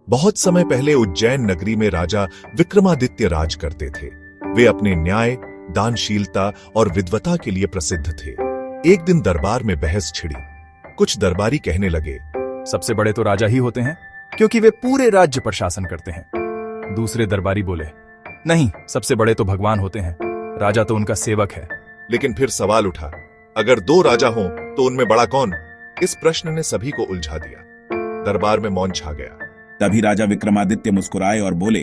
बहुत समय पहले उज्जैन नगरी में राजा विक्रमादित्य राज करते थे। वे अपने न्याय, दानशीलता और विद्वता के लिए प्रसिद्ध थे। एक दिन दरबार में बहस छिड़ी। कुछ दरबारी कहने लगे, सबसे बड़े तो राजा ही होते हैं, क्योंकि वे पूरे राज्य पर शासन करते हैं। दूसरे दरबारी बोले, नहीं, सबसे बड़े तो भगवान होते हैं, राजा तो उनका सेवक है। लेकिन फिर सवाल उठा, अगर दो राजा हों तो उनमें बड़ा कौन? इस प्रश्न ने सभी को उलझा दिया। दरबार में मौन छा गया। तभी राजा विक्रमादित्य मुस्कुराए और बोले,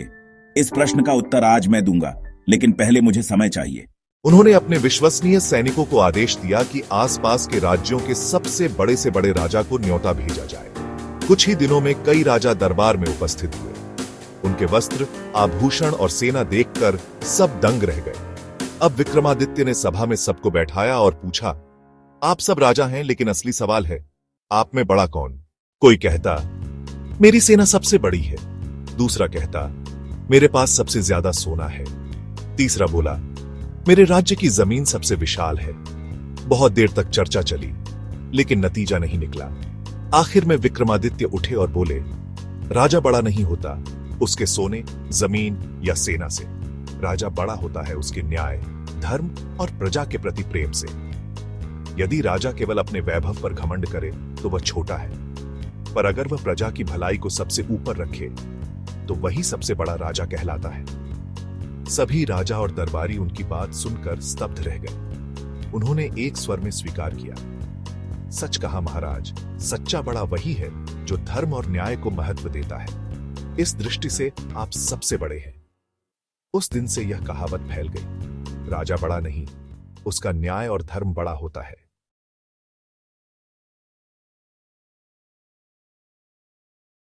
इस प्रश्न का उत्तर आज मैं दूंगा, लेकिन पहले मुझे समय चाहिए। उन्होंने अपने विश्वसनीय सैनिकों को आदेश दिया कि आसपास के राज्यों के सबसे बड़े से बड़े राजा को न्योता भेजा जाए। कुछ ही दिनों में कई राजा दरबार में उपस्थित हुए। उनके वस्त्र, आभूषण और सेना देखकर सब दंग रह गए। अब विक्रमादित्य ने सभा में सबको बैठाया और पूछा, आप सब राजा हैं, लेकिन असली सवाल है, आप में बड़ा कौन? कोई कहता, मेरी सेना सबसे बड़ी है। दूसरा कहता, मेरे पास सबसे ज्यादा सोना है। तीसरा बोला, मेरे राज्य की जमीन सबसे विशाल है। बहुत देर तक चर्चा चली, लेकिन नतीजा नहीं निकला। आखिर में विक्रमादित्य उठे और बोले, राजा बड़ा नहीं होता उसके सोने, जमीन या सेना से। राजा बड़ा होता है उसके न्याय, धर्म और प्रजा के प्रति प्रेम से। यदि राजा केवल अपने वैभव पर घमंड करे तो वह छोटा है, पर अगर वह प्रजा की भलाई को सबसे ऊपर रखे तो वही सबसे बड़ा राजा कहलाता है। सभी राजा और दरबारी उनकी बात सुनकर स्तब्ध रह गए। उन्होंने एक स्वर में स्वीकार किया, सच कहा महाराज, सच्चा बड़ा वही है जो धर्म और न्याय को महत्व देता है। इस दृष्टि से आप सबसे बड़े हैं। उस दिन से यह कहावत फैल गई, राजा बड़ा नहीं, उसका न्याय और धर्म बड़ा होता है।